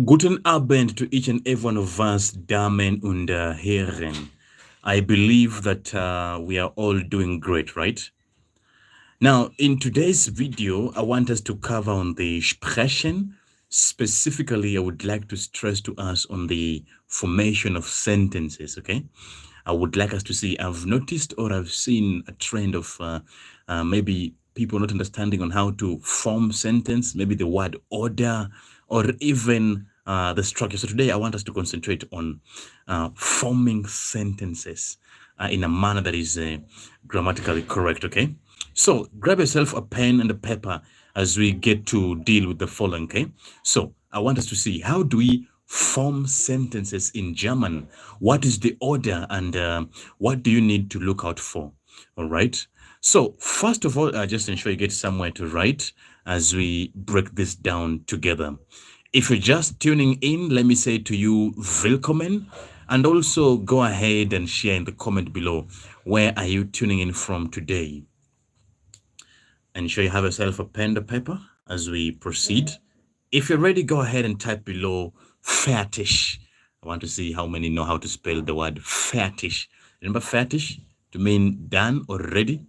Guten Abend to each and every one of us, Damen und Herren. I believe that we are all doing great, right? Now, in today's video, I want us to cover on the Sprechen. Specifically, I would like to stress to us on the formation of sentences, okay? I would like us to see, I've noticed or I've seen a trend of maybe people not understanding on how to form sentence, maybe the word order, or even the structure. So today I want us to concentrate on forming sentences in a manner that is grammatically correct, okay? So grab yourself a pen and a paper as we get to deal with the following, okay? So I want us to see, how do we form sentences in German? What is the order and what do you need to look out for? All right. So first of all, just ensure you get somewhere to write as we break this down together. If you're just tuning in, let me say to you, willkommen, and also go ahead and share in the comment below, where are you tuning in from today? Ensure you have yourself a pen and paper as we proceed. If you're ready, go ahead and type below fertig. I want to see how many know how to spell the word fertig. Remember fertig to mean done or ready?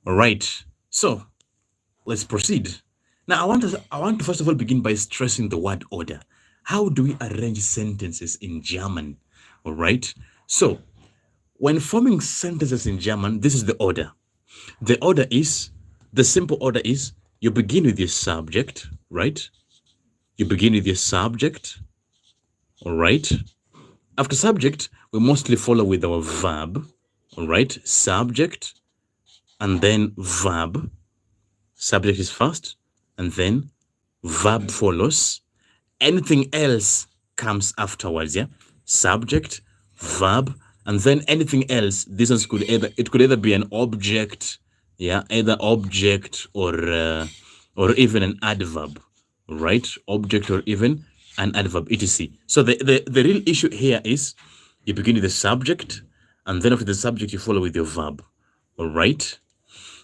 All right. So let's proceed. Now, I want to first of all begin by stressing the word order. How do we arrange sentences in German? All right. So when forming sentences in German, this is the order. The simple order is you begin with your subject, right? You begin with your subject, all right? After subject, we mostly follow with our verb, all right? Subject, and then verb. Subject is first, and then verb follows. Anything else comes afterwards, yeah? Subject, verb, and then anything else. This one could either be an object, yeah, either object or even an adverb, right? Object or even an adverb, etc. So the real issue here is you begin with the subject, and then after the subject you follow with your verb, all right?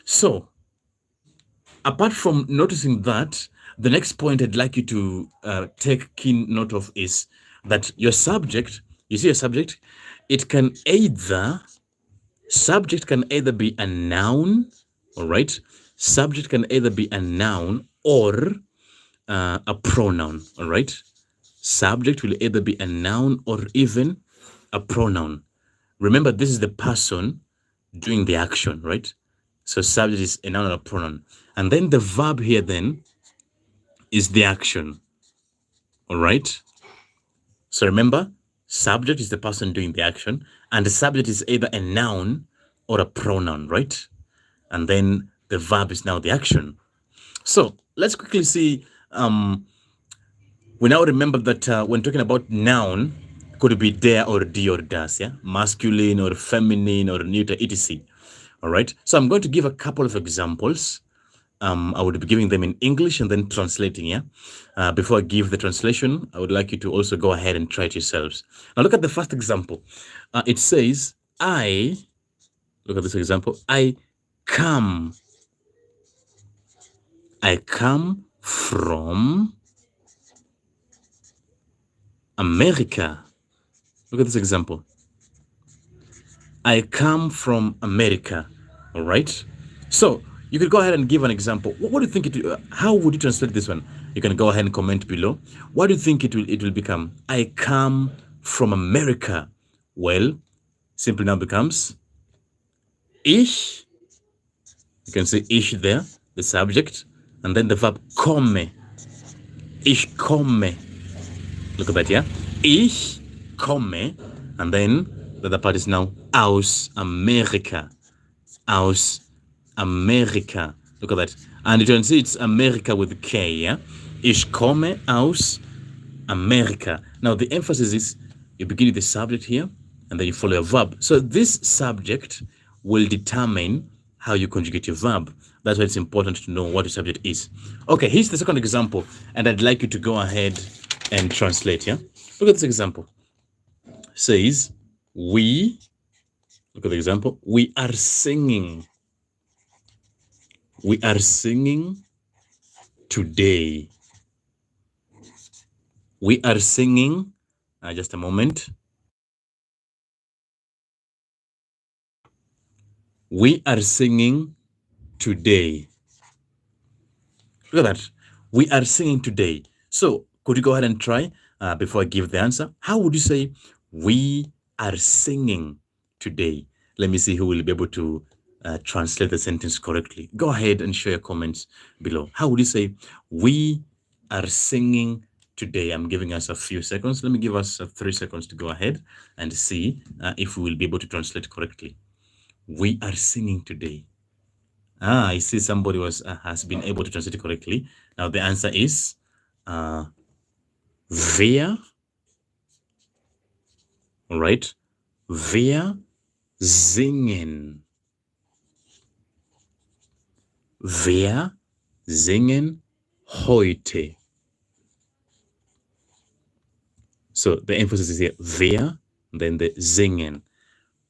So apart from noticing that, the next point I'd like you to take keen note of is that your subject, you see your subject, subject can either be a noun, all right? Subject can either be a noun or a pronoun, all right? Subject will either be a noun or even a pronoun. Remember, this is the person doing the action, right? So subject is a noun or a pronoun. And then the verb here then is the action, all right? So remember, subject is the person doing the action, and the subject is either a noun or a pronoun, right? And then the verb is now the action. So let's quickly see. We now remember that when talking about noun, could be der or die or das, yeah? Masculine or feminine or neuter, etc. All right. So I'm going to give a couple of examples. I would be giving them in English and then translating, yeah? Before I give the translation, I would like you to also go ahead and try it yourselves. Now look at the first example. It says, look at this example, I come from America. Look at this example. I come from America, all right? So you could go ahead and give an example. What do you think how would you translate this one? You can go ahead and comment below. What do you think it will become? I come from America. Well, simply now becomes ich. You can say ich there, the subject, and then the verb komme. Ich komme. Look at that, yeah? Ich komme, and then the other part is now aus Amerika. Aus Amerika. Look at that. And you can see it's America with K, yeah? Ich komme aus Amerika. Now the emphasis is you begin with the subject here, and then you follow a verb. So this subject will determine how you conjugate your verb. That's why it's important to know what the subject is. Okay, here's the second example, and I'd like you to go ahead and translate, yeah? Look at this example. It says, look at the example, we are singing. We are singing today. We are singing. Just a moment. We are singing today. Look at that. We are singing today. So could you go ahead and try before I give the answer? How would you say we are singing today? Let me see who will be able to translate the sentence correctly. Go ahead and share your comments below. How would you say we are singing today? I'm giving us a few seconds. Let me give us 3 seconds to go ahead and see if we will be able to translate correctly. We are singing today. I see somebody has been able to translate it correctly. Now the answer is wir, all right? Wir singen. Wir singen heute. So the emphasis is here, wir, then the singen.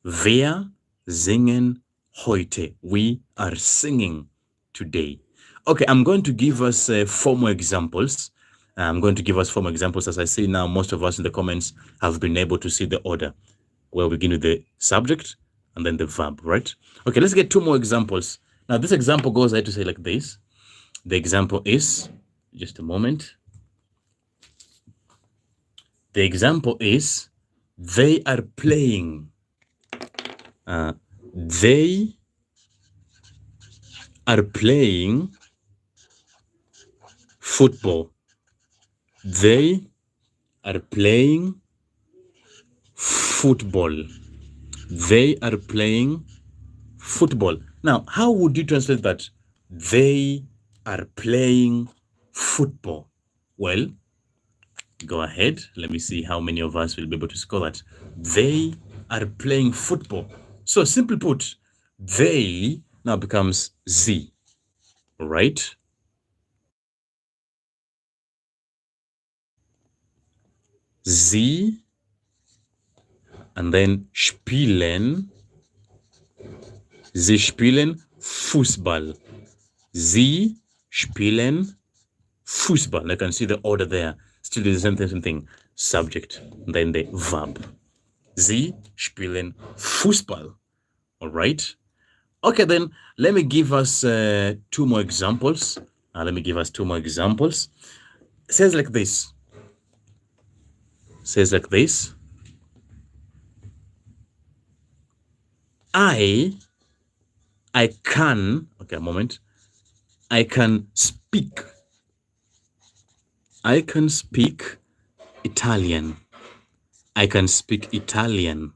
Wir singen heute. We are singing today. Okay, I'm going to give us 4 more examples. I'm going to give us 4 more examples. As I see now, most of us in the comments have been able to see the order. We'll begin with the subject and then the verb, right? Okay, let's get 2 more examples. Now, this example goes ahead to say like this. The example is, just a moment. The example is, they are playing. They are playing football. They are playing football. They are playing football. Now, how would you translate that? They are playing football. Well, go ahead. Let me see how many of us will be able to score that. They are playing football. So simply put, they now becomes sie, right? Sie and then spielen. Sie spielen Fußball. Sie spielen Fußball. I can see the order there. Still the same thing. Subject, then the verb. Sie spielen Fußball. All right. Okay, then let me give us 2 more examples. It says like this. I can, okay, a moment. I can speak Italian. I can speak Italian.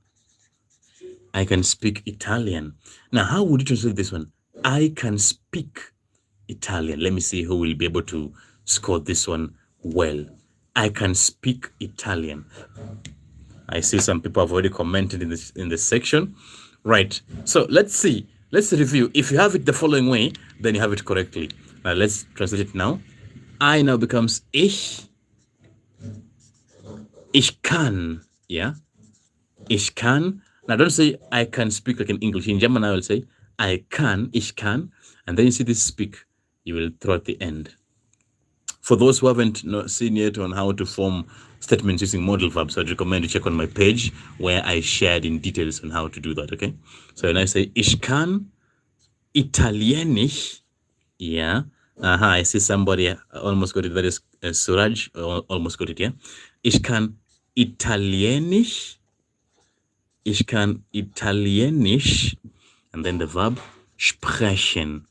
Now, how would you translate this one? I can speak Italian. Let me see who will be able to score this one well. I can speak Italian. I see some people have already commented in this section. Right. So let's see. Let's review. If you have it the following way, then you have it correctly. Now let's translate it now. I now becomes ich. Ich kann. Yeah. Ich kann. Now don't say I can speak like in English. In German, I will say I can, ich kann. And then you see this speak. You will throw at the end. For those who haven't seen yet on how to form statements using modal verbs, I'd recommend you check on my page where I shared in details on how to do that, okay? So when I say, ich kann Italienisch, yeah. I see somebody almost got it. That is Suraj, almost got it, yeah? Ich kann Italienisch, and then the verb, sprechen.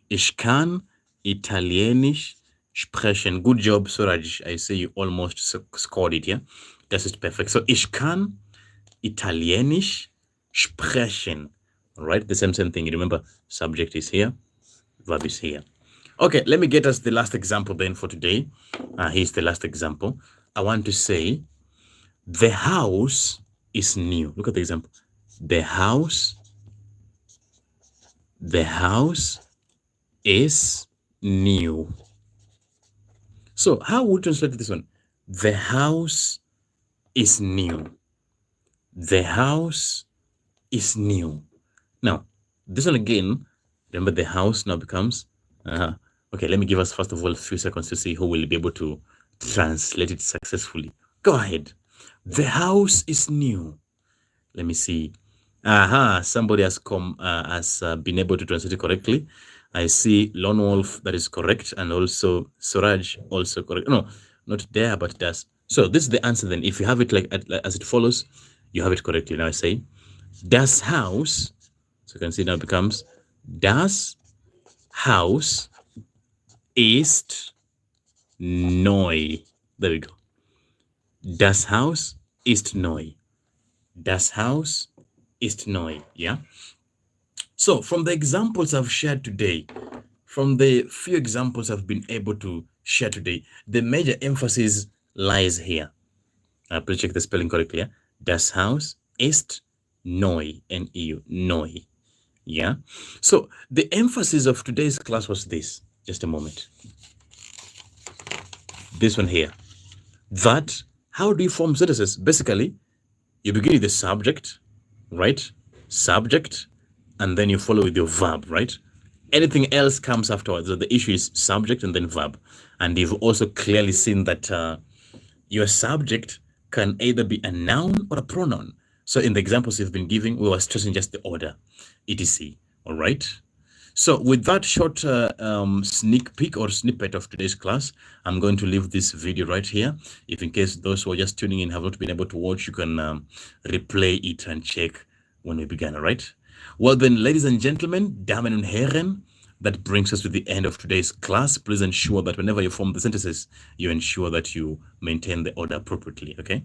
Ich kann Italienisch sprechen. Good job, Suraj. I say you almost scored it, yeah? That is perfect. So, ich kann Italienisch sprechen. All right, the same thing. You remember, subject is here, verb is here. Okay, let me get us the last example then for today. Here's the last example. I want to say, the house is new. Look at the example. The house is new. So how would you translate this one? The house is new. The house is new. Now, this one again, remember the house now becomes, okay, let me give us first of all a few seconds to see who will be able to translate it successfully. Go ahead. The house is new. Let me see. Aha, somebody has been able to translate it correctly. I see Lone Wolf, that is correct, and also Suraj, also correct. No, not there, but does. So this is the answer then. If you have it like as it follows, you have it correctly. Now I say, das Haus, so you can see now it becomes, das Haus ist neu. There we go. Das Haus ist neu. Das Haus ist neu. Yeah. So from the examples I've shared today, from the few examples I've been able to share today, the major emphasis lies here. Please check the spelling correctly. Yeah? Das Haus ist neu. N-E-U. Neu. Yeah. So the emphasis of today's class was this. Just a moment. This one here. That, how do you form sentences? Basically, you begin with the subject, right? Subject, and then you follow with your verb, right? Anything else comes afterwards. So the issue is subject and then verb. And you've also clearly seen that your subject can either be a noun or a pronoun. So in the examples you've been giving, we were stressing just the order, etc. All right. So with that short sneak peek or snippet of today's class, I'm going to leave this video right here. If in case those who are just tuning in have not been able to watch, you can replay it and check when we began, all right? Well then, ladies and gentlemen, Damen und Herren, that brings us to the end of today's class. Please ensure that whenever you form the sentences, you ensure that you maintain the order appropriately, okay?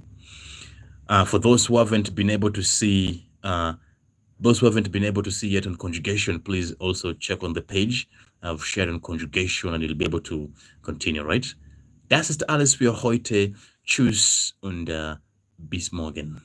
For those who haven't been able to see yet on conjugation, please also check on the page. I've shared on conjugation and you'll be able to continue, right? Das ist alles für heute. Tschüss und bis morgen.